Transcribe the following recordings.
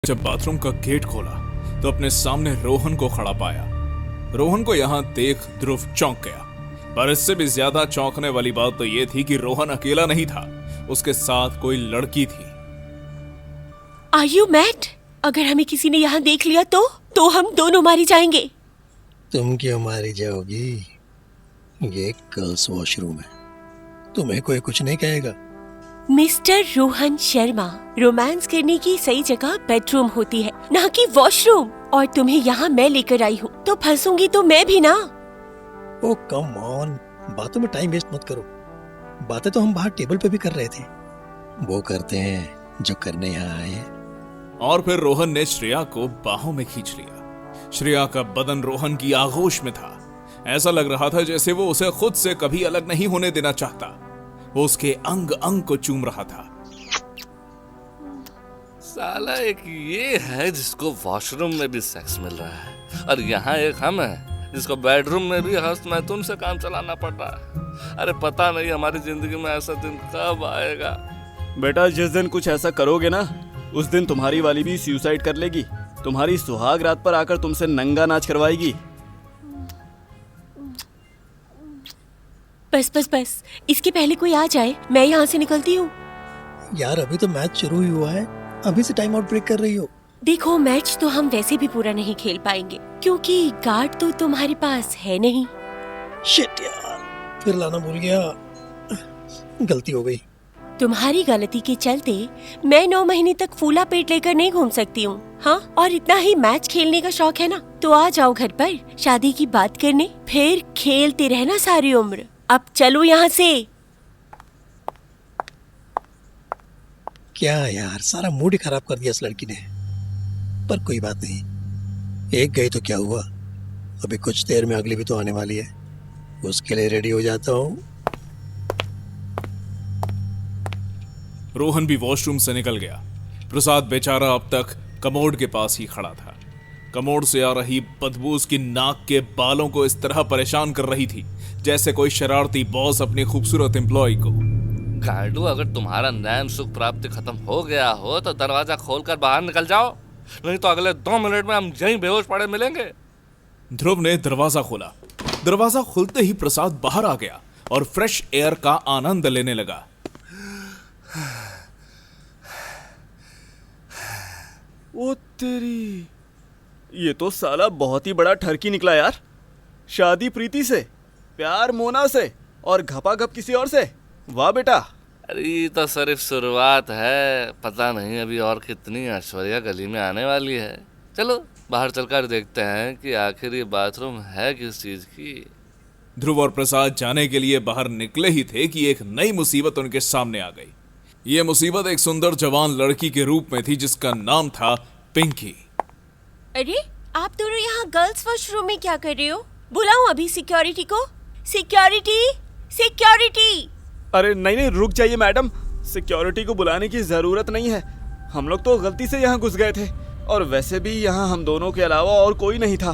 जब बाथरूम का गेट खोला तो अपने सामने रोहन को खड़ा पाया। रोहन को यहाँ देख ध्रुव चौंक गया, पर इससे भी ज्यादा चौंकने वाली बात तो ये थी कि रोहन अकेला नहीं था, उसके साथ कोई लड़की थी। Are you mad? अगर हमें किसी ने यहाँ देख लिया तो हम दोनों मारे जाएंगे। तुम क्यों मारी जाओगी? ये गर्ल्स वॉशरूम है, तुम्हें कोई कुछ नहीं कहेगा। मिस्टर रोहन शर्मा, रोमांस करने की सही जगह बेडरूम होती है, ना कि वॉशरूम। और तुम्हें यहाँ मैं लेकर आई हूँ, तो फंसूंगी तो मैं भी ना। ओ कम ऑन, बातों में टाइम वेस्ट मत करो। बातें तो हम बाहर टेबल पे भी कर रहे थे। वो करते हैं जो करने यहाँ आए हैं। और फिर रोहन ने श्रेया को बाहों में खींच लिया। श्रेया का बदन रोहन की आगोश में था। ऐसा लग रहा था जैसे वो उसे खुद से कभी अलग नहीं होने देना चाहता। वो उसके अंग अंग को चूम रहा था। साला एक ये है जिसको वॉशरूम में भी सेक्स मिल रहा है, और यहाँ एक हम है जिसको बेडरूम में भी हस्त मैथुन से काम चलाना पड़ रहा है। अरे पता नहीं हमारी जिंदगी में ऐसा दिन कब आएगा। बेटा, जिस दिन कुछ ऐसा करोगे ना, उस दिन तुम्हारी वाली भी सुसाइड कर लेगी। तुम्हारी सुहाग रात पर आकर तुमसे नंगा नाच करवाएगी। बस, इसके पहले कोई आ जाए, मैं यहाँ से निकलती हूँ। यार अभी तो मैच शुरू ही हुआ है, अभी से टाइम आउट ब्रेक कर रही हो। देखो, मैच तो हम वैसे भी पूरा नहीं खेल पाएंगे, क्योंकि गार्ड तो तुम्हारे पास है नहीं। शिट यार, फिर लाना भूल गया, गलती हो गई। तुम्हारी गलती के चलते मैं 9 महीने तक फूला पेट लेकर नहीं घूम सकती हूँ। हाँ, और इतना ही मैच खेलने का शौक है ना, तो आ जाओ घर पर शादी की बात करने, फिर खेलते रहना सारी उम्र। अब चलो यहाँ से। क्या यार, सारा मूड ही खराब कर दिया इस लड़की ने। पर कोई बात नहीं, एक गई तो क्या हुआ, अभी कुछ देर में अगली भी तो आने वाली है, उसके लिए रेडी हो जाता हूँ। रोहन भी वॉशरूम से निकल गया। प्रसाद बेचारा अब तक कमोड के पास ही खड़ा था। कमोड से आ रही बदबू उसकी नाक के बालों को इस तरह परेशान कर रही थी जैसे कोई शरारती बॉस अपनी खूबसूरत एम्प्लॉय को। गांडू, अगर तुम्हारा नैन सुख प्राप्ति खत्म हो गया हो तो दरवाजा खोलकर बाहर निकल जाओ, नहीं तो अगले 2 मिनट में हम यहीं बेहोश पड़े मिलेंगे। ध्रुव ने दरवाजा खोला। दरवाजा खुलते ही प्रसाद बाहर आ गया और फ्रेश एयर का आनंद लेने लगा। ओ तेरी, ये तो साला बहुत ही बड़ा ठरकी निकला यार। शादी प्रीति से, प्यार मोना से, और घपाघप किसी और से। वाह बेटा। अरे ये तो सिर्फ शुरुआत है, पता नहीं अभी और कितनी ऐश्वर्या गली में आने वाली है। चलो बाहर चलकर देखते हैं कि आखिर ये बाथरूम है किस चीज की। ध्रुव और प्रसाद जाने के लिए बाहर निकले ही थे कि एक नई मुसीबत उनके सामने आ गई। ये मुसीबत एक सुंदर जवान लड़की के रूप में थी जिसका नाम था पिंकी। अरे, आप दोनों यहाँ गर्ल्स वॉशरूम में क्या कर रहे हो? बुलाऊं अभी सिक्योरिटी को? सिक्योरिटी। अरे नहीं, रुक जाइए मैडम, सिक्योरिटी को बुलाने की जरूरत नहीं है। हम लोग तो गलती से यहाँ घुस गए थे, और वैसे भी यहाँ हम दोनों के अलावा और कोई नहीं था।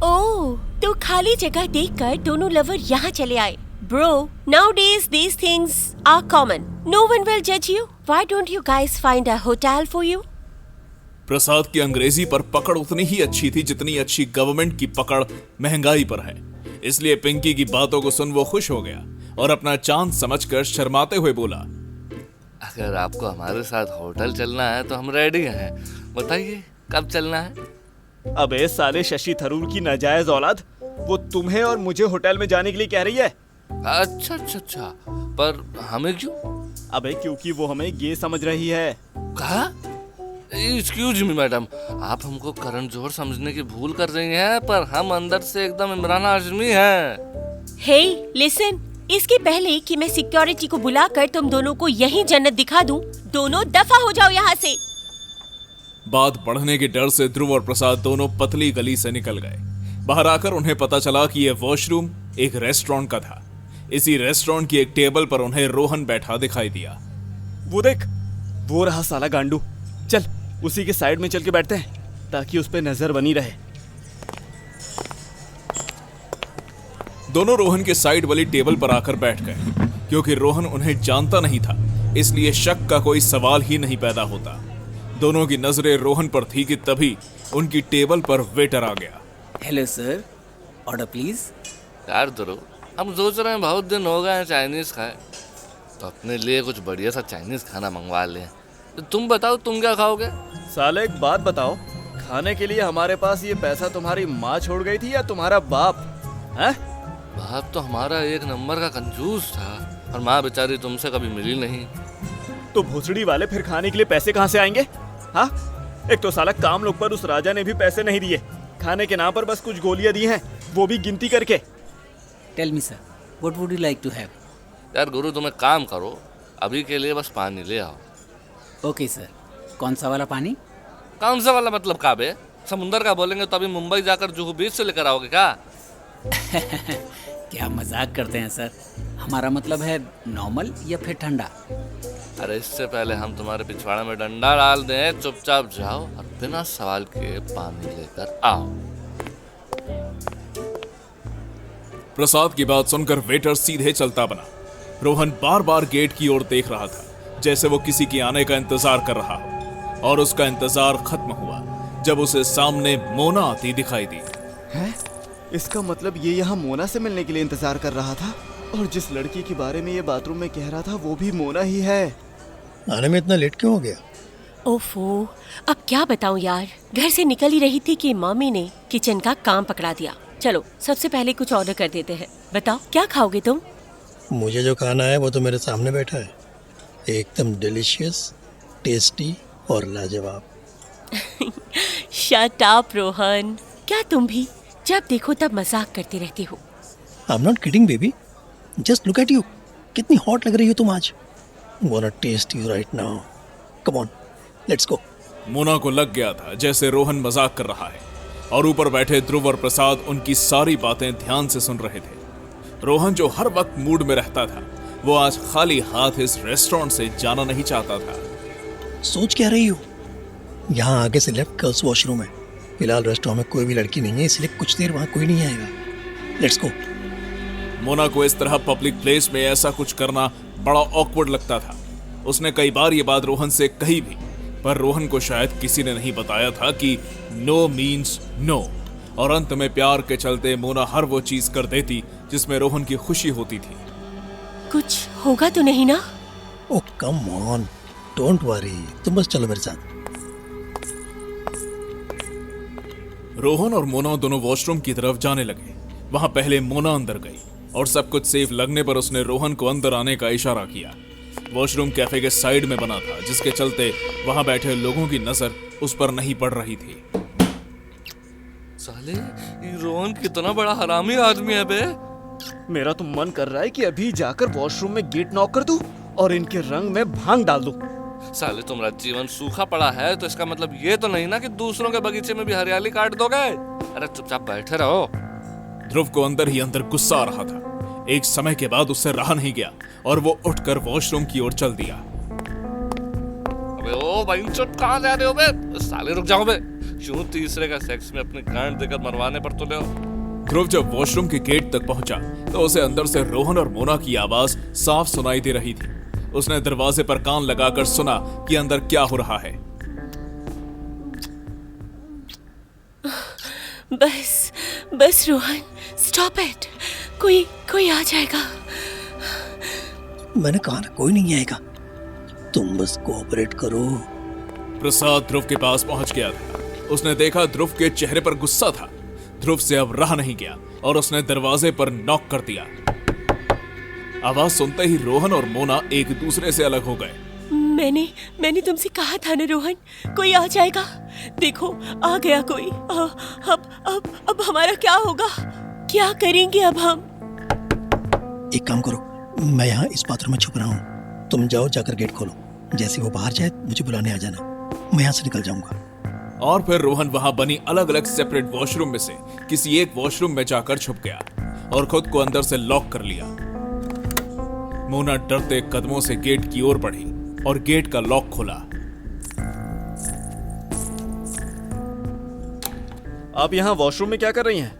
ओह, तो खाली जगह देखकर दोनों लवर यहाँ चले आए। Bro, nowadays these things are common. No one will judge you. Why don't you guys find a hotel for you? प्रसाद की अंग्रेजी पर पकड़ उतनी ही अच्छी थी जितनी अच्छी गवर्नमेंट की पकड़ महंगाई पर है। इसलिए पिंकी की बातों को सुन वो खुश हो गया और अपना चांद समझकर शर्माते हुए बोला, अगर आपको हमारे साथ होटल चलना है तो हम रेडी हैं। बताइए कब चलना है? अबे साले शशि थरूर की नाजायज औलाद, वो तुम्हें और मुझे होटल में जाने के लिए कह रही है। अच्छा, पर हमें क्यों? अबे क्योंकि वो हमें ये समझ रही है। कहा? एक्सक्यूज मी मैडम, आप हमको करण जौहर समझने की भूल कर रही हैं, पर हम अंदर से एकदम इमरान हाशमी हैं। Hey, listen, इसके पहले कि मैं सिक्योरिटी को बुलाकर तुम दोनों को यहीं जन्नत दिखा दूं, दोनों दफा हो जाओ यहाँ से। बात बढ़ने के डर से ध्रुव और प्रसाद दोनों पतली गली से निकल गए। बाहर आकर उन्हें पता चला कि यह वॉशरूम एक रेस्टोरेंट का था। इसी रेस्टोरेंट की एक टेबल पर उन्हें रोहन बैठा दिखाई दिया। वो देख, वो रहा साला गांडू। चल उसी के साइड में चल के बैठते हैं ताकि उस पे नजर बनी रहे। दोनों रोहन के साइड वाली टेबल पर आकर बैठ गए। क्योंकि रोहन उन्हें जानता नहीं था, इसलिए शक का कोई सवाल ही नहीं पैदा होता। दोनों की नजरें रोहन पर थी कि तभी उनकी टेबल पर वेटर आ गया। Hello sir, order please. यार ध्रुव, हम सोच रहे हैं बहुत दिन हो गए हैं चाइनीज खाए, तो अपने लिए कुछ बढ़िया सा चाइनीज खाना मंगवा लें। तो तुम बताओ तुम क्या खाओगे? साले एक बात बताओ, खाने के लिए हमारे पास ये पैसा तुम्हारी माँ छोड़ गई थी या तुम्हारा बाप? हैं? बाप तो हमारा एक नंबर का कंजूस था और माँ बेचारी तुमसे कभी मिली नहीं। तो भोसड़ी वाले फिर खाने के लिए पैसे कहाँ से आएंगे? हाँ, एक तो साला काम लोग पर उस राजा ने भी पैसे नहीं दिए, खाने के नाम पर बस कुछ गोलियां दी हैं, वो भी गिनती करके। Tell me sir, what would you like to have? यार गुरु, तुम एक काम करो, अभी के लिए बस पानी ले आओ। ओके सर, कौन सा वाला पानी? कौन सा वाला मतलब का बे? समुंदर का बोलेंगे तो अभी मुंबई जाकर जुहू बीच से लेकर आओगे क्या? क्या मजाक करते हैं सर, हमारा मतलब है नॉर्मल या फिर ठंडा। अरे इससे पहले हम तुम्हारे पिछवाड़े में डंडा डाल दें, चुपचाप जाओ और बिना सवाल के पानी लेकर आओ। प्रसाद की बात सुनकर वेटर सीधे चलता बना। रोहन बार बार गेट की ओर देख रहा था, जैसे वो किसी के आने का इंतजार कर रहा हो, और उसका इंतजार खत्म हुआ जब उसे सामने मोना आती दिखाई दी। हैं? इसका मतलब ये यहाँ मोना से मिलने के लिए इंतजार कर रहा था, और जिस लड़की के बारे में ये बाथरूम में कह रहा था वो भी मोना ही है। आने में इतना लेट क्यों हो गया? ओफो, अब क्या बताऊं यार, घर से निकल ही रही थी कि मम्मी ने किचन का काम पकड़ा दिया। चलो सबसे पहले कुछ ऑर्डर कर देते हैं। बताओ क्या खाओगे तुम? मुझे जो खाना है वो तो मेरे सामने बैठा है, एकदम डिलीशियस, टेस्टी और लाजवाब। शट अप रोहन, क्या तुम भी जब देखो तब मजाक करती रहती हो? I am not kidding baby, just look at you, कितनी हॉट लग रही हो तुम आज। Wanna taste you right now, come on let's go. Mona को लग गया था जैसे रोहन मजाक कर रहा है, और ऊपर बैठे ध्रुव और प्रसाद उनकी सारी बातें ध्यान से सुन रहे थे। रोहन जो हर वक्त मूड में रहता था, वो आज खाली हाथ इस रेस्टोरेंट से जाना नहीं चाहता था। सोच क्या रही हो? यहाँ आगे से लेफ्ट गर्ल्स वॉशरूम है। फिलहाल रेस्टोरेंट में कोई भी लड़की नहीं है, इसलिए कुछ देर वहाँ कोई नहीं आएगा। Let's go. मोना को इस तरह पब्लिक प्लेस में ऐसा कुछ करना बड़ा ऑकवर्ड लगता था। उसने कई बार ये बात रोहन से कही भी, पर रोहन को शायद किसी ने नहीं बताया था कि नो मीन्स नो, और अंत में प्यार के चलते मोना हर वो चीज कर देती जिसमें रोहन की खुशी होती थी। कुछ होगा तो नहीं ना? ओह कम ऑन, डोंट वरी, तुम बस चलो मेरे साथ। रोहन और मोना दोनों वॉशरूम की तरफ जाने लगे। वहां पहले मोना अंदर गई और सब कुछ सेफ लगने पर उसने रोहन को अंदर आने का इशारा किया। वॉशरूम कैफे के साइड में बना था, जिसके चलते वहां बैठे लोगों की नजर उस पर नहीं पड़ रही थी। साले ये रोहन कितना बड़ा हरामी आदमी है बे। मेरा तो मन कर रहा है कि अभी जाकर वॉशरूम में गेट नॉक कर दूं और इनके रंग में भांग डाल दूं। साले तुम्हारा जीवन सूखा पड़ा है तो इसका मतलब ये तो नहीं ना कि दूसरों के बगीचे में भी हरियाली काट दोगे। अरे चुपचाप बैठे रहो। ध्रुव को अंदर ही अंदर गुस्सा आ रहा था। एक समय के बाद उससे रहा नहीं गया और वो उठकर वॉशरूम की ओर चल दिया। अबे ओ भाई, कहाँ जा रहे हो बे? साले रुक जाओ बे। क्यों तीसरे का सेक्स में अपनी गांड देकर मरवाने पर तुले हो? ध्रुव जब वॉशरूम के गेट तक पहुंचा तो उसे अंदर से रोहन और मोना की आवाज साफ सुनाई दे रही थी। उसने दरवाजे पर कान लगाकर सुना कि अंदर क्या हो रहा है। बस बस रोहन, स्टॉप इट, कोई आ जाएगा। मैंने कहा ना कोई नहीं आएगा, तुम बस कोऑपरेट करो। प्रसाद ध्रुव के पास पहुंच गया था। उसने देखा ध्रुव के चेहरे पर गुस्सा था। ध्रुव से अब रहा नहीं गया और उसने दरवाजे पर नॉक कर दिया। आवाज सुनते ही रोहन और मोना एक दूसरे से अलग हो गए। मैंने तुमसे कहा था ना रोहन, कोई आ जाएगा। देखो आ गया कोई। अब हमारा क्या होगा? क्या करेंगे अब हम? एक काम करो, मैं यहाँ इस बाथरूम में छुप रहा हूँ, तुम जाओ जाकर गेट खोलो। जैसे वो बाहर जाए मुझे बुलाने आ जाना, मैं यहाँ से निकल जाऊंगा। और फिर रोहन वहां बनी अलग अलग सेपरेट वॉशरूम में से किसी एक वॉशरूम में जाकर छुप गया और खुद को अंदर से लॉक कर लिया। मोना डरते कदमों से गेट की ओर बढ़ी और गेट का लॉक खोला। आप यहाँ वॉशरूम में क्या कर रही हैं?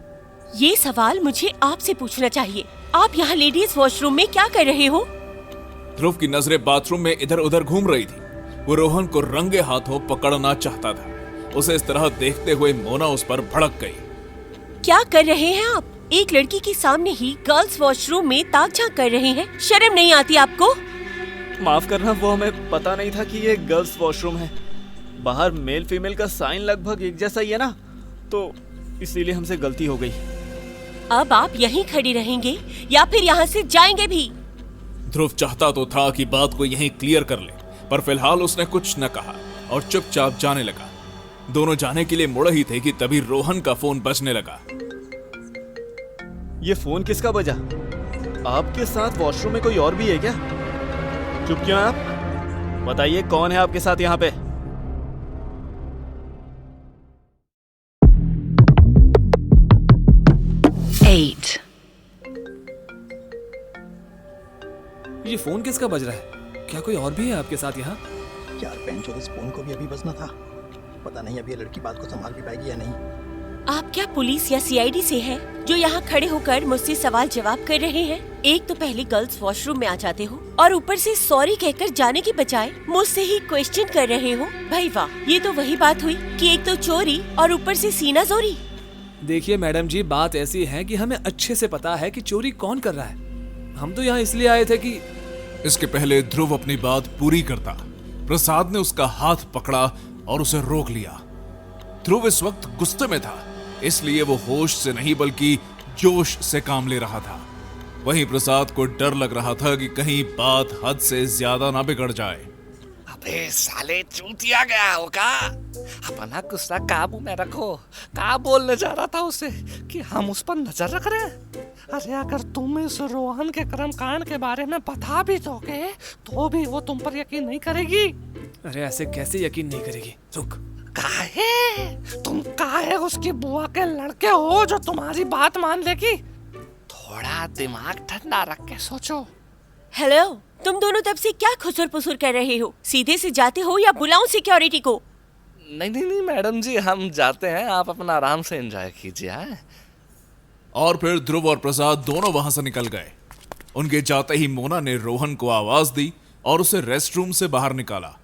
ये सवाल मुझे आपसे पूछना चाहिए। आप यहाँ लेडीज वॉशरूम में क्या कर रहे हो? ध्रुव की नजरें बाथरूम में इधर उधर घूम रही थी। वो रोहन को रंगे हाथों पकड़ना चाहता था। उसे इस तरह देखते हुए मोना उस पर भड़क गई। क्या कर रहे हैं आप? एक लड़की के सामने ही गर्ल्स वॉशरूम में ताक झांक कर रहे हैं। शर्म नहीं आती आपको? माफ करना, वो हमें पता नहीं था कि ये गर्ल्स वॉशरूम है। बाहर मेल फीमेल का साइन लगभग एक जैसा ही है ना, तो इसीलिए हमसे गलती हो गई। अब आप यहीं खड़ी रहेंगे या फिर यहाँ से जाएंगे भी? ध्रुव चाहता तो था कि बात को यहीं क्लियर कर ले, पर फिलहाल उसने कुछ न कहा और चुपचाप जाने लगा। दोनों जाने के लिए मुड़ ही थे कि तभी रोहन का फोन बजने लगा। ये फोन किसका बजा? आपके साथ वॉशरूम में कोई और भी है क्या? चुप क्यों हैं आप? बताइए कौन है आपके साथ यहाँ पे? ये फोन किसका बज रहा है? क्या कोई और भी है आपके साथ यहाँ? यार बेंचो, इस फोन को भी अभी बजना था। पता नहीं अब ये लड़की बात को संभाल भी पाएगी या नहीं। आप क्या पुलिस या सीआईडी से हैं जो यहाँ खड़े होकर मुझसे सवाल जवाब कर रहे हैं? एक तो पहले गर्ल्स वॉशरूम में आ जाते हो और ऊपर से सॉरी कहकर जाने की बजाय मुझसे ही क्वेश्चन कर रहे हो। भाई वाह, ये तो वही बात हुई कि एक तो चोरी और ऊपर से सीना जोरी। देखिए मैडम जी, बात ऐसी है कि हमें अच्छे से पता है कि चोरी कौन कर रहा है। हम तो यहाँ इसलिए आए थे कि इसके पहले ध्रुव अपनी बात पूरी करता, प्रसाद ने उसका हाथ पकड़ा और उसे रोक लिया। ध्रुव इस वक्त गुस्से में था, इसलिए वो होश से नहीं बल्कि जोश से काम ले रहा था। वहीं प्रसाद को डर लग रहा था कि कहीं बात हद से ज्यादा ना बिगड़ जाए। अबे साले, चूतिया गया होगा। अपना गुस्सा काबू में रखो। क्या बोलने जा रहा था उसे कि हम उस पर नजर रख रहे हैं? अरे अगर तुम इस रोहन के कर्मकांड के बारे में बता भी दोगे तो भी वो तुम पर यकीन नहीं करेगी। अरे ऐसे कैसे यकीन नहीं करेगी? रुक। काहे? तुम काहे उसकी बुआ के लड़के हो जो तुम्हारी बात मान लेगी? थोड़ा दिमाग ठंडा रख के सोचो। हेलो, तुम दोनों तब से क्या खुसुर पुसुर कर रहे हो? सीधे से जाते हो या बुलाऊं सिक्योरिटी को? नहीं मैडम जी, हम जाते हैं, आप अपना आराम से एंजॉय कीजिए। हाँ? और फिर ध्रुव और प्रसाद दोनों वहां से निकल गए। उनके जाते ही मोना ने रोहन को आवाज दी और उसे रेस्ट रूम से बाहर निकाला।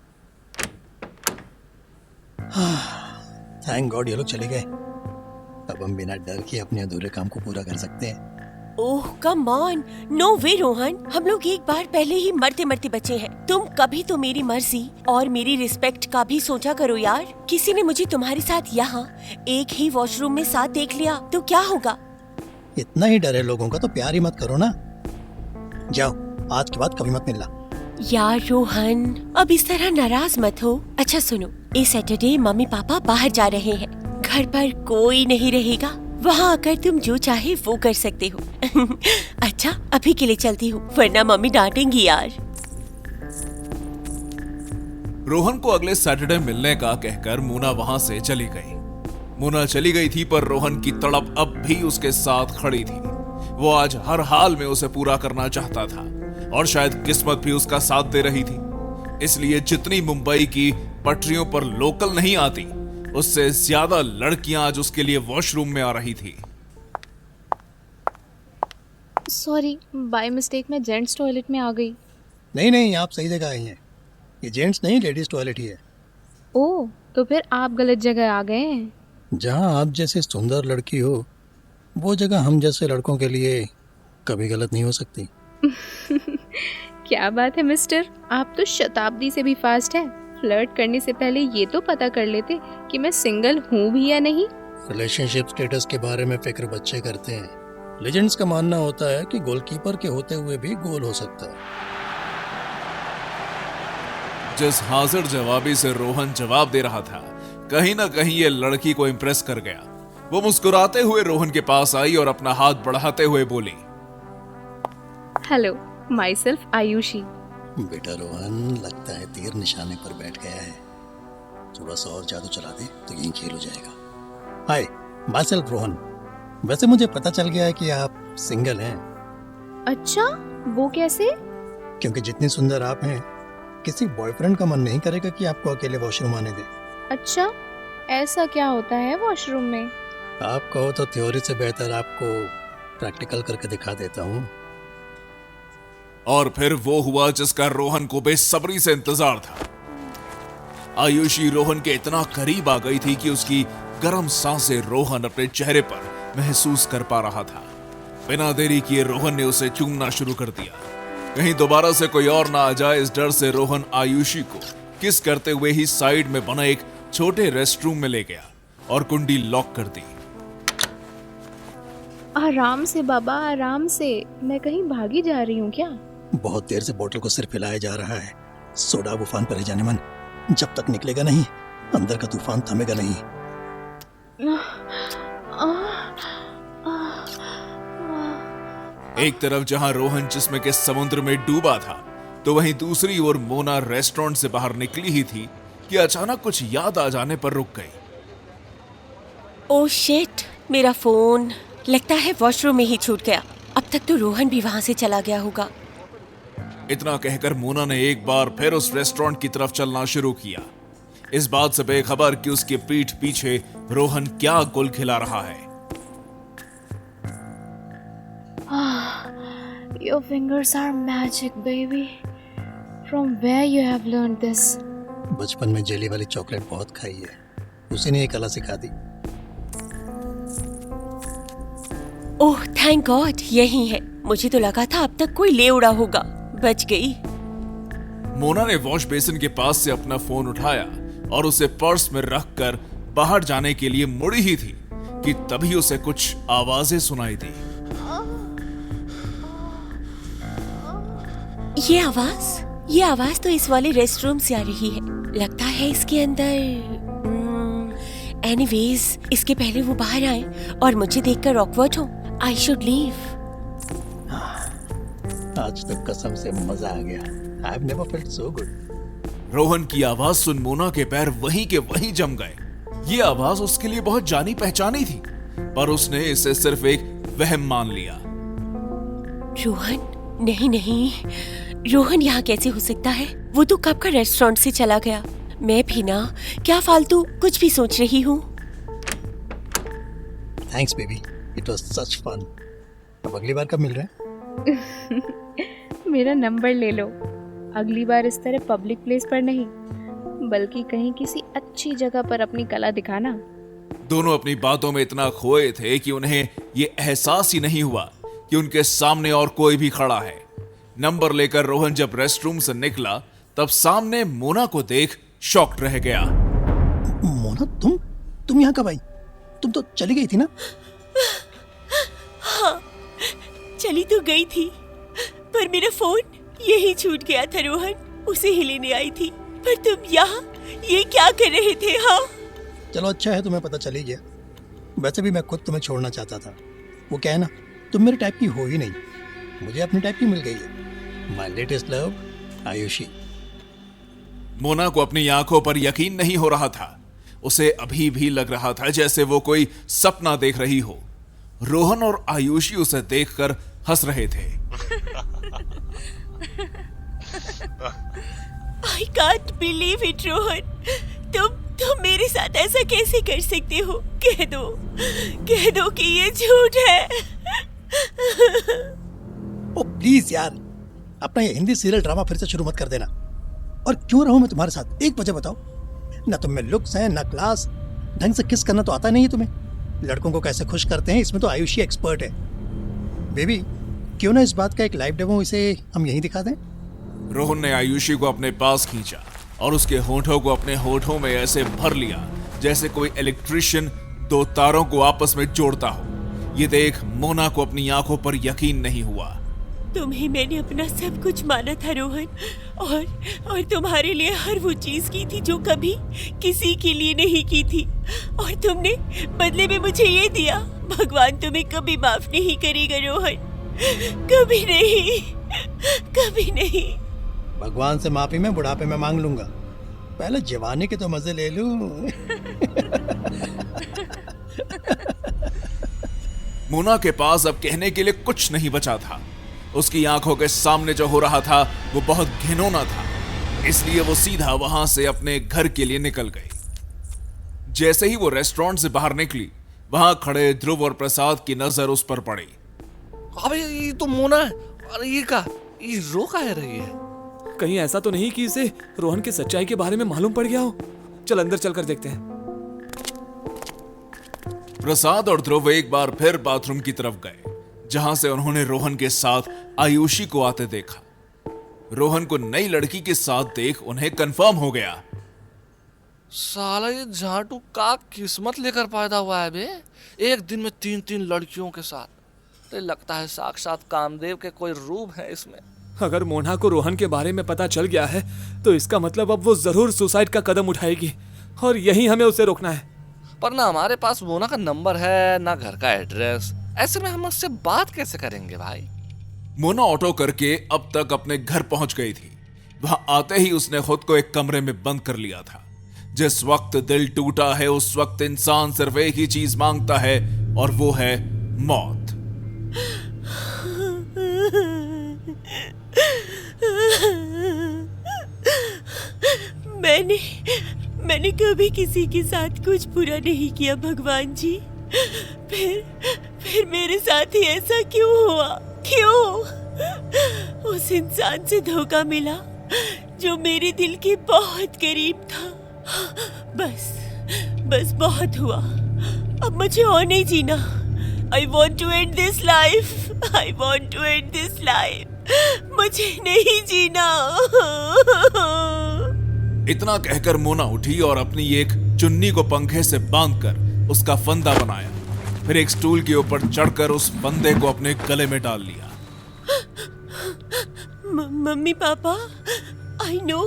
थैंक गॉड ये लोग चले गए। अब हम बिना डर के अपने अधूरे काम को पूरा कर सकते हैं। ओह कम ऑन, नो वे रोहन, हम लोग एक बार पहले ही मरते मरते बचे हैं। तुम कभी तो मेरी मर्जी और मेरी रिस्पेक्ट का भी सोचा करो यार। किसी ने मुझे तुम्हारे साथ यहाँ एक ही वॉशरूम में साथ देख लिया तो क्या होगा? इतना ही डर है लोगों का तो प्यार ही मत करो ना। जाओ, आज के बाद कभी मत मिलना। यार रोहन, अब इस तरह नाराज मत हो। अच्छा सुनो, इस सैटरडे मम्मी पापा बाहर जा रहे हैं, घर पर कोई नहीं रहेगा। वहाँ आकर तुम जो चाहे वो कर सकते हो। अच्छा अभी के लिए चलती हूँ, वरना मम्मी डांटेंगी यार। रोहन को अगले सैटरडे मिलने का कहकर मोना वहां से चली गई। मोना चली गई थी पर रोहन की तड़प अब भी उसके साथ खड़ी थी। वो आज हर हाल में उसे पूरा करना चाहता था और शायद किस्मत भी उसका साथ दे रही थी। इसलिए जितनी मुंबई की पटरियों पर लोकल नहीं आती, उससे ज्यादा लड़कियां आज उसके लिए वॉशरूम में आ रही थी। सॉरी, बाय मिस्टेक मैं जेंट्स टॉयलेट में आ गई। नहीं, आप सही जगह आई हैं। ये जेंट्स नहीं, लेडीज टॉयलेट ही है। ओह, तो फिर आप गलत जगह आ गए हैं। जहाँ आप जैसे सुंदर लड़की हो, वो जगह हम जैसे लड़कों के लिए कभी गलत नहीं हो सकती। क्या बात है मिस्टर, आप तो शताब्दी से भी फास्ट है। फ्लर्ट करने से पहले ये तो पता कर लेते कि मैं सिंगल हूँ भी या नहीं। रिलेशनशिप स्टेटस के बारे में फिक्र बच्चे करते हैं। लेजेंड्स का मानना होता है कि गोलकीपर के होते हुए भी गोल हो सकता है। जिस हाजिर जवाबी से रोहन जवाब दे रहा था, कहीं ना कहीं ये लड़की को इम्प्रेस कर गया। वो मुस्कुराते हुए रोहन के पास आई और अपना हाथ बढ़ाते हुए बोली, हेलो, माई सेल्फ आयुषी। बेटा रोहन, लगता है तीर निशाने पर बैठ गया है। थोड़ा सा और जादू चला दे तो यही खेल हो जाएगा। हाय, माई सेल्फ रोहन। वैसे मुझे पता चल गया है कि आप सिंगल हैं। अच्छा, वो कैसे? क्योंकि जितनी सुंदर आप हैं, किसी बॉयफ्रेंड का मन नहीं करेगा कि आपको अकेले वॉशरूम आने दे। अच्छा, ऐसा क्या होता है वॉशरूम में? आप कहो तो थ्योरी से बेहतर आपको प्रैक्टिकल करके दिखा देता हूँ। और फिर वो हुआ जिसका रोहन को बेसब्री से इंतजार था। आयुषी रोहन के इतना करीब आ गई थी कि उसकी गर्म सांसें रोहन अपने चेहरे पर महसूस कर पा रहा था। बिना देरी किए रोहन ने उसे चूमना शुरू कर दिया। कहीं दोबारा से कोई और ना आ जाए, इस डर से रोहन आयुषी को किस करते हुए ही साइड में बना एक छोटे रेस्टरूम में ले गया और कुंडी लॉक कर दी। आराम से बाबा, आराम से। मैं कहीं भागी जा रही हूँ क्या? बहुत देर से बोतल को सिर्फ हिलाया जा रहा है। सोडा तूफान पर है जाने मन, जब तक निकलेगा नहीं अंदर का तूफान थमेगा नहीं। एक तरफ जहां रोहन जिस्म के समुद्र में डूबा था, तो वहीं दूसरी ओर मोना रेस्टोरेंट से बाहर निकली ही थी कि अचानक कुछ याद आ जाने पर रुक गई। ओह शिट, मेरा फोन लगता है वॉशरूम में ही छूट गया। अब तक तो रोहन भी वहां से चला गया होगा। इतना कहकर मोना ने एक बार फिर उस रेस्टोरेंट की तरफ चलना शुरू किया, इस बात से बेखबर कि उसके पीठ पीछे रोहन क्या गुल खिला रहा है। Your fingers are magic, baby. From where you have learned this? बचपन में जेली वाली चॉकलेट बहुत खाई है, उसी ने ये कला सिखा दी। ओह थैंक गॉड, यही है। मुझे तो लगा था अब तक कोई ले उड़ा होगा। बच गई। मोना ने वॉश बेसिन के पास से अपना फोन उठाया और उसे पर्स में रखकर बाहर जाने के लिए मुड़ी ही थी कि तभी उसे कुछ आवाजें सुनाई दी। ये आवाज तो इस वाले रेस्टरूम से आ रही है। लगता है इसके अंदर। एनीवेज, इसके पहले वो बाहर आए और मुझे देखकर ऑकवर्ड हो। I should leave. आज तो कसम से मजा आ गया। I have never felt so good. Rohan की आवाज सुन मोना के पैर वहीं के वहीं जम गए। ये आवाज उसके लिए बहुत जानी पहचानी थी, पर उसने इसे सिर्फ एक वहम मान लिया। रोहन? नहीं, रोहन यहाँ कैसे हो सकता है? वो तो कब का रेस्टोरेंट से चला गया। मैं भी ना क्या फालतू कुछ भी सोच रही हूँ। Thanks baby, it was such fun. अब अगली बार कब मिल रहे हैं? मेरा नंबर ले लो। अगली बार इस तरह पब्लिक प्लेस पर नहीं, बल्कि कहीं किसी अच्छी जगह पर अपनी कला दिखाना। दोनों अपनी बातों में इतना खोए थे कि उन्हें ये एहसास ही नहीं हुआ कि उनके सामने और कोई भी खड़ा है। नंबर लेकर रोहन जब रेस्टरूम से निकला, तब सामने मोना को देख शॉक्ड रह गया। मोना, तुम यहाँ कब आई? तुम तो चली गई थी ना? हाँ, चली तो गई थी, पर मेरा फोन यही छूट गया था रोहन। उसे ही लेने आई थी, पर तुम यहाँ ये क्या कर रहे थे? हाँ चलो अच्छा है, तुम्हें पता चल ही गया। वैसे भी मैं खुद तुम्हें छोड़ना चाहता था। वो क्या है ना, तुम मेरे टाइप की हो ही नहीं, मुझे अपनी टाइप की मिल गई है। My latest love, Ayushi. Mona को अपनी आंखों पर यकीन नहीं हो रहा था। उसे अभी भी लग रहा था जैसे वो कोई सपना देख रही हो। रोहन और आयुषी उसे देखकर हंस रहे थे। I can't believe it, Rohan. तुम मेरे साथ ऐसा कैसे कर सकते हो? कह दो कि ये झूठ है। ओ प्लीज यार, अपना ये हिंदी सीरियल ड्रामा फिर से शुरू मत कर देना। और क्यों रहूं मैं तुम्हारे साथ? एक वजह बताओ ना। तुम में लुक्स है ना क्लास, ढंग से किस करना तो आता नहीं है तुम्हें। लड़कों को कैसे खुश करते हैं इसमें तो आयुषी एक्सपर्ट है। बेबी, क्यों ना इस बात का एक लाइव डेमो इसे हम यहीं दिखा दें? रोहन ने आयुषी को अपने पास खींचा और उसके होठों को अपने होठों में ऐसे भर लिया जैसे कोई इलेक्ट्रिशियन दो तारों को आपस में जोड़ता हो। ये देख मोना को अपनी आंखों पर यकीन नहीं हुआ। तुम्हें मैंने अपना सब कुछ माना था रोहन, और तुम्हारे लिए हर वो चीज की थी जो कभी किसी के लिए नहीं की थी, और तुमने बदले में मुझे ये दिया। भगवान तुम्हें कभी माफ नहीं करेगा रोहन, कभी नहीं, कभी नहीं। भगवान से माफी मैं बुढ़ापे में मांग लूंगा, पहले जवानी के तो मजे ले लूं। मोना के पास अब कहने के लिए कुछ नहीं बचा था। उसकी आंखों के सामने जो हो रहा था वो बहुत घिनौना था, इसलिए वो सीधा वहां से अपने घर के लिए निकल गई। जैसे ही वो रेस्टोरेंट से बाहर निकली, वहां खड़े ध्रुव और प्रसाद की नजर उस पर पड़ी। अबे ये तो मोना है। अरे ये रो का है रही है? कहीं ऐसा तो नहीं कि इसे रोहन की सच्चाई के बारे में मालूम पड़ गया हो। चल अंदर चलकर देखते हैं। प्रसाद और ध्रुव एक बार फिर बाथरूम की तरफ गए, जहां से उन्होंने रोहन के साथ आयुषी को आते देखा। रोहन को नई लड़की के साथ देख उन्हें कंफर्म हो गया। साला ये झाटू का किस्मत लेकर पैदा हुआ है बे। एक दिन में 3-3 लड़कियों के साथ। तो लगता है साक्षात कामदेव के कोई रूप है इसमें। अगर मोना को रोहन के बारे में पता चल गया है तो इसका मतलब अब वो जरूर सुसाइड का कदम उठाएगी और यही हमें उसे रोकना है। पर ना हमारे पास मोना का नंबर है ना घर का एड्रेस। ऐसे में हम उससे बात कैसे करेंगे भाई? मोना ऑटो करके अब तक अपने घर पहुंच गई थी। वहां आते ही उसने खुद को एक कमरे में बंद कर लिया था। जिस वक्त दिल टूटा है उस वक्त इंसान सिर्फ एक ही चीज मांगता है और वो है मौत। मैंने कभी किसी के साथ कुछ बुरा नहीं किया भगवान जी। फिर मेरे साथ ही ऐसा क्यों हुआ? क्यों? उस इंसान से धोखा मिला जो मेरे दिल के बहुत करीब था। बस बहुत हुआ। अब मुझे और नहीं जीना। I want to end this life. I want to end this life. मुझे नहीं जीना। इतना कहकर मोना उठी और अपनी एक चुन्नी को पंखे से बांधकर उसका फंदा बनाया। फिर एक स्टूल के ऊपर चढ़कर उस फंदे को अपने गले में डाल लिया। मम्मी पापा, I know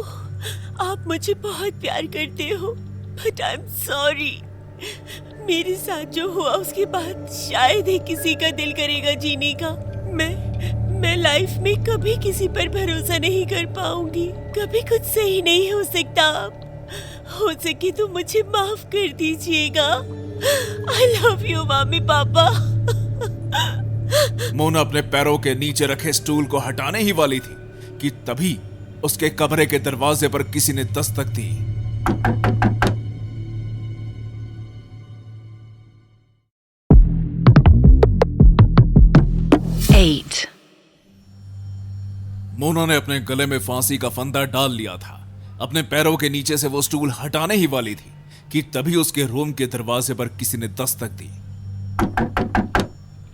आप मुझे बहुत प्यार करते हो, but I'm sorry। मेरे साथ जो हुआ उसके बाद शायद ही किसी का दिल करेगा जीने का। मैं लाइफ में कभी किसी पर भरोसा नहीं कर पाऊंगी। कभी कुछ सही नहीं हो सकता। हो सके तो मुझे माफ कर दीजिएगा। I love you mummy papa. Mona अपने पैरों के नीचे रखे स्टूल को हटाने ही वाली थी कि तभी उसके कमरे के दरवाजे पर किसी ने दस्तक दी। मोना ने अपने गले में फांसी का फंदा डाल लिया था। अपने पैरों के नीचे से वो स्टूल हटाने ही वाली थी कि तभी उसके रूम के दरवाजे पर किसी ने दस्तक दी।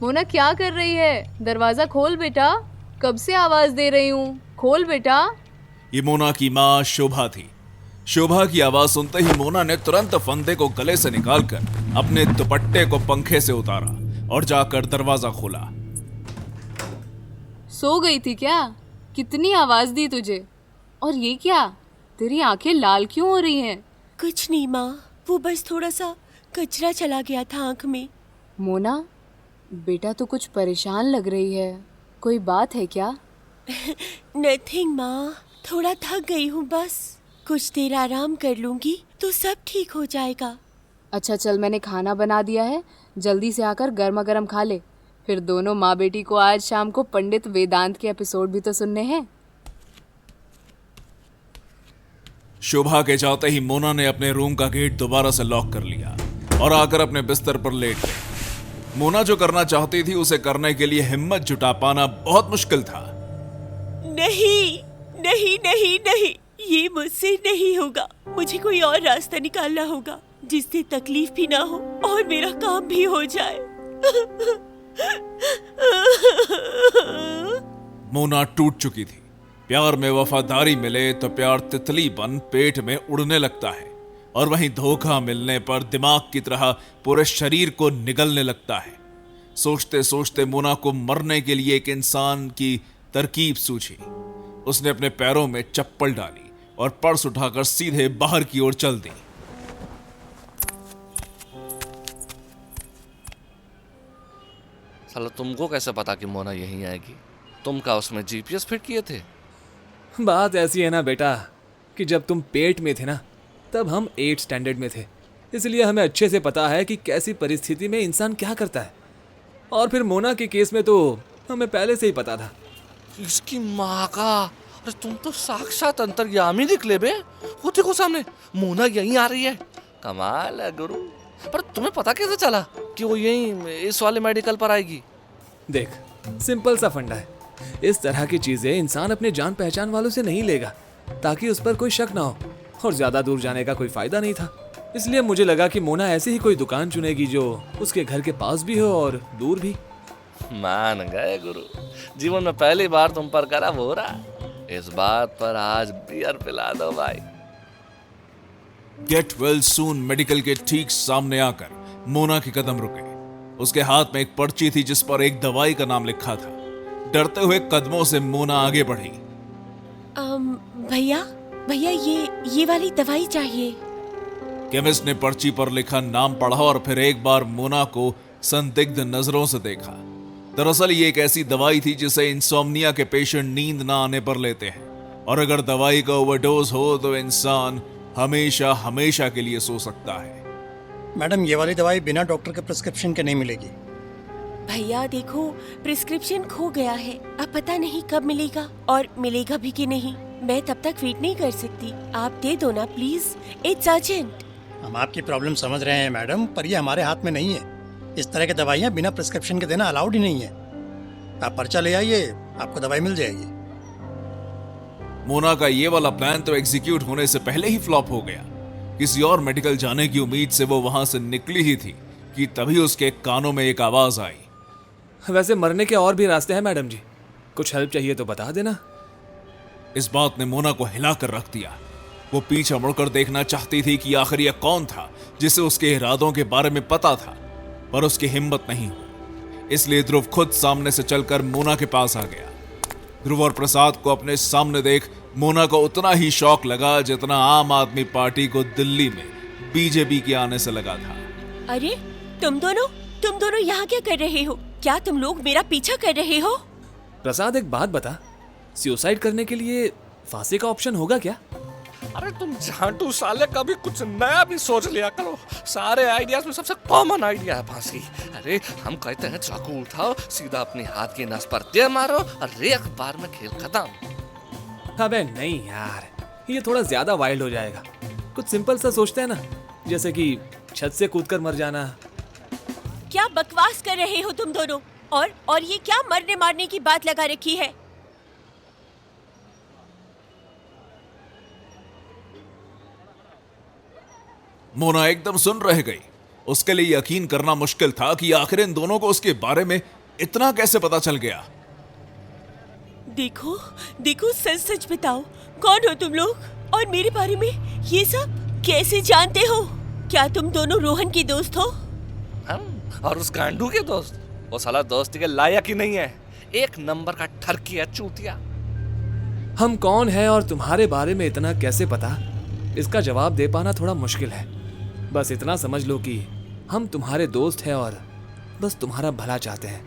मोना क्या कर रही है? दरवाजा खोल बेटा। कब से आवाज दे रही हूँ, खोल बेटा। ये मोना की माँ शोभा थी। शोभा की आवाज सुनते ही मोना ने तुरंत फंदे को गले से निकालकर अपने दुपट्टे को पंखे से उतारा और जाकर दरवाजा खोला। सो गई थी क्या? कितनी आवाज दी तुझे? और ये क्या, तेरी आंखें लाल क्यों हो रही हैं? कुछ नहीं माँ, वो बस थोड़ा सा कचरा चला गया था आंख में। मोना बेटा तो कुछ परेशान लग रही है, कोई बात है क्या? नथिंग माँ, थोड़ा थक गई हूँ बस। कुछ देर आराम कर लूंगी तो सब ठीक हो जाएगा। अच्छा चल, मैंने खाना बना दिया है, जल्दी से आकर गर्मा गर्म खा ले। फिर दोनों माँ बेटी को आज शाम को पंडित वेदांत के एपिसोड भी तो सुनने हैं। शोभा के जाते ही मोना ने अपने रूम का गेट दोबारा से लॉक कर लिया और आकर अपने बिस्तर पर लेट गई। मोना जो करना चाहती थी उसे करने के लिए हिम्मत जुटा पाना बहुत मुश्किल था। नहीं नहीं नहीं नहीं, ये मुझसे नहीं होगा। मुझे कोई और रास्ता निकालना होगा जिससे तकलीफ भी ना हो और मेरा काम भी हो जाए। मोना टूट चुकी थी। प्यार में वफादारी मिले तो प्यार तितली बन पेट में उड़ने लगता है और वहीं धोखा मिलने पर दिमाग की तरह पूरे शरीर को निगलने लगता है। सोचते सोचते मोना को मरने के लिए एक इंसान की तरकीब सूझी। उसने अपने पैरों में चप्पल डाली और पर्स उठाकर सीधे बाहर की ओर चल दी। साला तुमको कैसे पता कि मोना यहीं आएगी? तुम क्या उसमें जीपीएस फिट किए थे? बात ऐसी है ना बेटा कि जब तुम पेट में थे ना तब हम 8th स्टैंडर्ड में थे, इसलिए हमें अच्छे से पता है कि कैसी परिस्थिति में इंसान क्या करता है। और फिर मोना के केस में तो हमें पहले से ही पता था। इसकी माँ का, अरे तुम तो साक्षात अंतर्यामी निकले बे। वो देखो सामने मोना यहीं आ रही है। कमाल है गुरु। पर तुम्हें पता कैसे चला कि वो यहीं इस वाले मेडिकल पर आएगी? देख, सिंपल सा फंडा है। इस तरह की चीजें इंसान अपने जान पहचान वालों से नहीं लेगा, ताकि उस पर कोई शक ना हो, और ज्यादा दूर जाने का कोई फायदा नहीं था। इसलिए मुझे लगा कि मोना ऐसी ही कोई दुकान चुनेगी जो उसके घर के पास भी हो और दूर भी। मान गए गुरु, जीवन में पहली बार तुम पर गर्व हो रहा। इस बात पर आज बियर पिला दो भाई। गेट वेल सून मेडिकल के ठीक सामने आकर मोना के कदम रुके। उसके हाथ में एक पर्ची थी जिस पर एक दवाई का नाम लिखा था। डरते हुए कदमों से मोना आगे बढ़ी। भैया भैया ये वाली दवाई चाहिए। केमिस्ट ने पर्ची पर लिखा नाम पढ़ा और फिर एक बार मोना को संदिग्ध नजरों से देखा। दरअसल ये एक ऐसी दवाई थी जिसे इंसोम्निया के पेशेंट नींद ना आने पर लेते हैं, और अगर दवाई का ओवरडोज हो तो इंसान हमेशा हमेशा के लिए सो सकता है। मैडम, ये वाली दवाई बिना डॉक्टर के प्रिस्क्रिप्शन के नहीं मिलेगी। भैया देखो, प्रिस्क्रिप्शन खो गया है, अब पता नहीं कब मिलेगा और मिलेगा भी कि नहीं। मैं तब तक वेट नहीं कर सकती, आप दे दो ना प्लीज, इट्स अर्जेंट। हम आपकी प्रॉब्लम समझ रहे हैं मैडम, पर ये हमारे हाथ में नहीं है। इस तरह की दवाइयाँ बिना प्रिस्क्रिप्शन के देना अलाउड ही नहीं है। आप पर्चा ले आइए, आपको दवाई मिल जाएगी। मोना का ये वाला प्लान तो एग्जीक्यूट होने से पहले ही फ्लॉप हो गया। किसी और मेडिकल जाने की उम्मीद से वो वहां से निकली ही थी कि तभी उसके कानों में एक आवाज आई। वैसे मरने के और भी रास्ते हैं मैडम जी, कुछ हेल्प चाहिए तो बता देना। इस बात ने मोना को हिलाकर रख दिया। वो पीछे मुड़कर देखना चाहती थी कि आखिर यह कौन था जिसे उसके इरादों के बारे में पता था, पर उसकी हिम्मत नहीं हुई। इसलिए ध्रुव खुद सामने से चलकर मोना के पास आ गया। ध्रुव और प्रसाद को अपने सामने देख मोना को उतना ही शौक लगा जितना आम आदमी पार्टी को दिल्ली में बीजेपी के आने से लगा था। अरे तुम दोनों यहाँ क्या कर रहे हो? क्या तुम लोग मेरा पीछा कर रहे हो? प्रसाद एक बात बता, सुसाइड करने के लिए फांसी का ऑप्शन होगा क्या? अरे तुम झांटू साले, कभी कुछ नया भी सोच लिया करो। सारे आइडियाज में सबसे कॉमन आइडिया है फांसी। अरे हम कहते हैं चाकू उठाओ, सीधा अपने हाथ की नस पर दे मारो और एक बार में खेल खत्म। अबे नहीं यार, ये थोड़ा ज्यादा वाइल्ड हो जाएगा। कुछ सिंपल सा सोचते हैं ना, जैसे कि छत से कूदकर मर जाना। क्या बकवास कर रहे हो तुम दोनों? और ये क्या मरने मारने की बात लगा रखी है? मोना एकदम सुन रह गई। उसके लिए यकीन करना मुश्किल था कि आखिर इन दोनों को उसके बारे में इतना कैसे पता चल गया। देखो सच सच बताओ, कौन हो तुम लोग और मेरे बारे में ये सब कैसे जानते हो? क्या तुम दोनों रोहन के दोस्त हो? हम और उस गांडू के दोस्त? वो साला दोस्ती के लायक ही नहीं है, एक नंबर का ठरकी है, चूतिया। हम कौन है और तुम्हारे बारे में इतना कैसे पता, इसका जवाब दे पाना थोड़ा मुश्किल है। बस इतना समझ लो कि हम तुम्हारे दोस्त हैं और बस तुम्हारा भला चाहते हैं।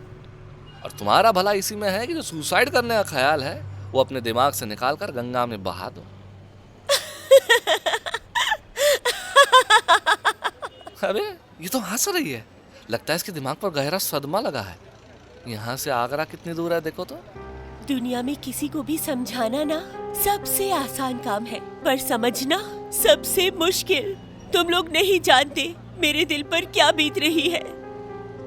और तुम्हारा भला इसी में है कि जो सुसाइड करने का ख्याल है वो अपने दिमाग से निकाल कर गंगा में बहा दो। अबे ये तो हंस रही है, लगता है इसके दिमाग पर गहरा सदमा लगा है। यहाँ से आगरा कितनी दूर है देखो तो। दुनिया में किसी को भी समझाना ना सबसे आसान काम है, पर समझना सबसे मुश्किल। तुम लोग नहीं जानते मेरे दिल पर क्या बीत रही है।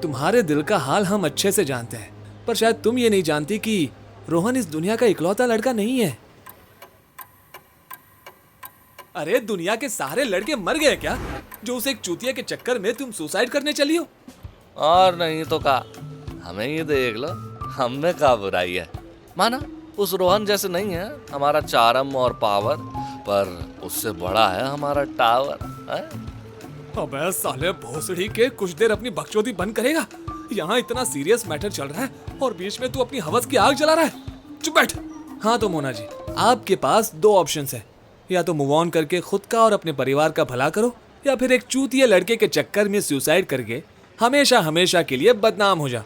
तुम्हारे दिल का हाल हम अच्छे से जानते हैं, पर शायद तुम ये नहीं जानती कि रोहन इस दुनिया का इकलौता लड़का नहीं है। अरे दुनिया के सारे लड़के मर गए क्या, जो उस एक चूतिया के चक्कर में तुम सुसाइड करने चली हो? और नहीं तो का, हमें ये देख लो, हमें क्या बुराई है। माना उस रोहन जैसे नहीं है हमारा चारम और पावर, पर उससे बड़ा है हमारा टावर है? अबे साले भोसड़ी के, कुछ देर अपनी बकचोदी बंद करेगा? यहाँ इतना सीरियस मैटर चल रहा है और बीच में तू अपनी हवस की आग जला रहा है। चुप बैठ। हाँ तो मोना जी, आपके पास दो ऑप्शंस है, या तो मूव ऑन करके खुद का और अपने परिवार का भला करो, या फिर एक चूतिया लड़के के चक्कर में सुसाइड करके हमेशा हमेशा के लिए बदनाम हो जा।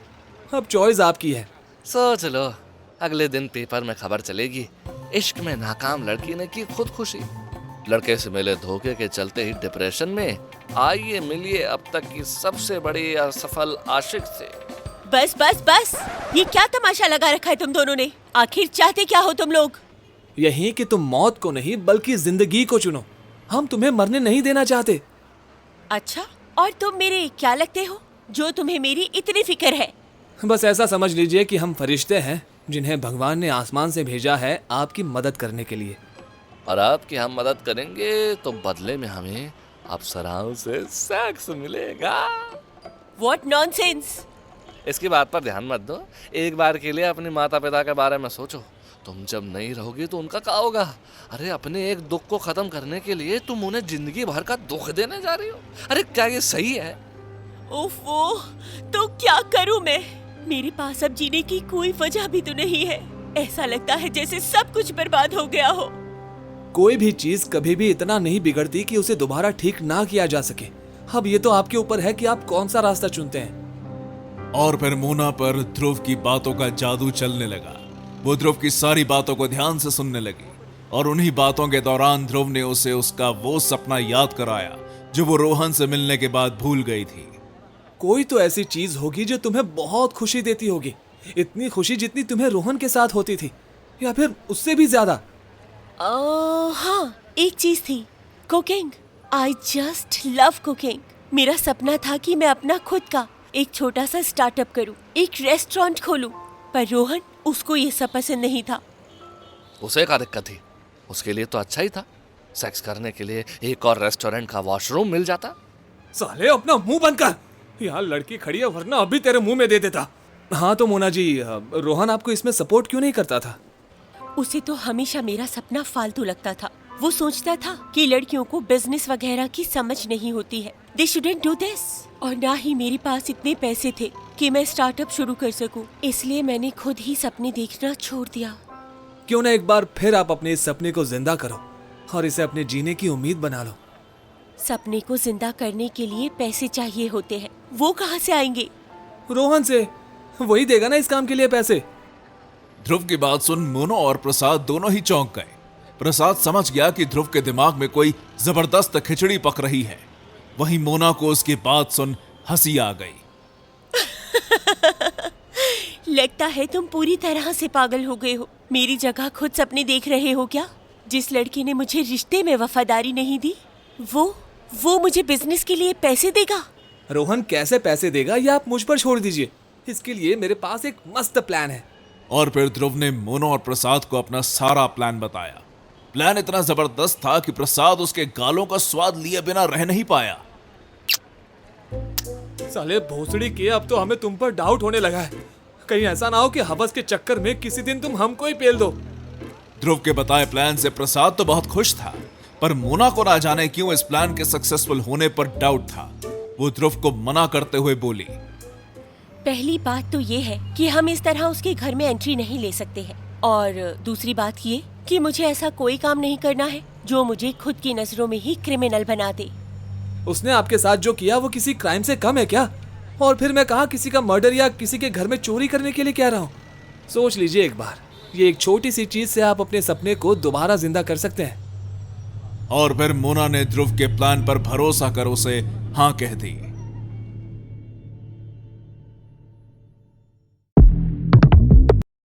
अब चॉइस आपकी है। सोच लो, अगले दिन पेपर में खबर चलेगी, इश्क में नाकाम लड़की ने की खुदकुशी, लड़के से मिले धोखे के चलते ही डिप्रेशन में। आइए मिलिए अब तक की सबसे बड़ी असफल आशिक से। बस बस बस, ये क्या तमाशा लगा रखा है तुम दोनों ने? आखिर चाहते क्या हो तुम लोग? यही कि तुम मौत को नहीं बल्कि जिंदगी को चुनो। हम तुम्हें मरने नहीं देना चाहते। अच्छा, और तुम मेरे क्या लगते हो जो तुम्हें मेरी इतनी फिक्र है? बस ऐसा समझ लीजिए कि हम फरिश्ते हैं जिन्हें भगवान ने आसमान से भेजा है आपकी मदद करने के लिए। और आपकी हम मदद करेंगे तो बदले में हमें अप्सराओं से सेक्स मिलेगा। What nonsense! इसकी बात पर ध्यान मत दो। एक बार के लिए अपने माता पिता के बारे में सोचो। तुम जब नहीं रहोगी तो उनका क्या होगा? अरे अपने एक दुख को खत्म करने के लिए तुम उन्हें जिंदगी भर का दुख देने जा रही हो। अरे क्या ये सही है? ओफो, तो क्या करूं मैं? मेरे पास अब जीने की कोई वजह भी तो नहीं है। ऐसा लगता है जैसे सब कुछ बर्बाद हो गया हो। कोई भी चीज कभी भी इतना नहीं बिगड़ती कि उसे दोबारा ठीक ना किया जा सके। अब ये तो आपके ऊपर है कि आप कौन सा रास्ता चुनते हैं। और फिर मोना पर ध्रुव की बातों का जादू चलने लगा। वो ध्रुव की सारी बातों को ध्यान से सुनने लगी और उन्हीं बातों के दौरान ध्रुव ने उसे उसका वो सपना याद कराया जो वो रोहन से मिलने के बाद भूल गई थी। कोई तो ऐसी चीज होगी जो तुम्हें बहुत खुशी देती होगी, इतनी खुशी जितनी तुम्हें रोहन के साथ होती थी, या फिर उससे भी ज्यादा। हाँ, एक चीज थी, cooking. I just love cooking. मेरा सपना था कि मैं अपना खुद का एक छोटा सा स्टार्टअप करूं, एक रेस्टोरेंट खोलूं, पर रोहन, उसको ये सब पसंद नहीं था। उसे क्या दिक्कत थी? उसके लिए तो अच्छा ही था। सेक्स करने के लिए एक और रेस्टोरेंट का वॉशरूम मिल जाता। साले अपना मुंह बंद कर, यहाँ लड़की खड़ी है वरना अभी तेरे मुंह में दे देता। हाँ तो मोना जी, रोहन आपको इसमें सपोर्ट क्यों नहीं करता था? उसे तो हमेशा मेरा सपना फालतू लगता था। वो सोचता था कि लड़कियों को बिजनेस वगैरह की समझ नहीं होती है, दे शुडंट डू दिस। और ना ही मेरे पास इतने पैसे थे कि मैं स्टार्टअप शुरू कर सकूं। इसलिए मैंने खुद ही सपने देखना छोड़ दिया। क्यों ना एक बार फिर आप अपने इस सपने को जिंदा करो और इसे अपने जीने की उम्मीद बना लो। सपने को जिंदा करने के लिए पैसे चाहिए होते हैं, वो कहाँ से आएंगे? रोहन से, वही देगा ना इस काम के लिए पैसे। ध्रुव की बात सुन मोना और प्रसाद दोनों ही चौंक गए। प्रसाद समझ गया कि ध्रुव के दिमाग में कोई जबरदस्त खिचड़ी पक रही है। वहीं मोना को उसकी बात सुन हंसी आ गई। लगता है तुम पूरी तरह से पागल हो गए हो। मेरी जगह खुद सपने देख रहे हो क्या? जिस लड़के ने मुझे रिश्ते में वफादारी नहीं दी, वो मुझे बिजनेस के लिए पैसे देगा? रोहन कैसे पैसे देगा ये आप मुझ पर छोड़ दीजिए। इसके लिए मेरे पास एक मस्त प्लान है। और फिर ध्रुव ने मोना और प्रसाद को अपना सारा प्लान बताया। प्लान इतना जबरदस्त था कि प्रसाद उसके गालों का स्वाद लिए बिना रह नहीं पाया। साले भोसड़ी के, अब तो हमें तुम पर डाउट होने लगा है। कहीं ऐसा ना हो कि हवस के चक्कर में किसी दिन तुम हमको ही पेल दो। ध्रुव के बताए प्लान से प्रसाद तो बहुत खुश था, पर मोना को ना जाने क्यों इस प्लान के सक्सेसफुल होने पर डाउट था। वो ध्रुव को मना करते हुए बोली, पहली बात तो ये है कि हम इस तरह उसके घर में एंट्री नहीं ले सकते हैं, और दूसरी बात ये कि मुझे ऐसा कोई काम नहीं करना है जो मुझे खुद की नजरों में ही क्रिमिनल बना दे। उसने आपके साथ जो किया वो किसी क्राइम से कम है क्या? और फिर मैं कहा किसी का मर्डर या किसी के घर में चोरी करने के लिए कह रहा हूँ। सोच लीजिए एक बार, ये एक छोटी सी चीज से आप अपने सपने को दोबारा जिंदा कर सकते हैं। और फिर मोना ने ध्रुव के प्लान पर भरोसा कर उसे हाँ कह दी।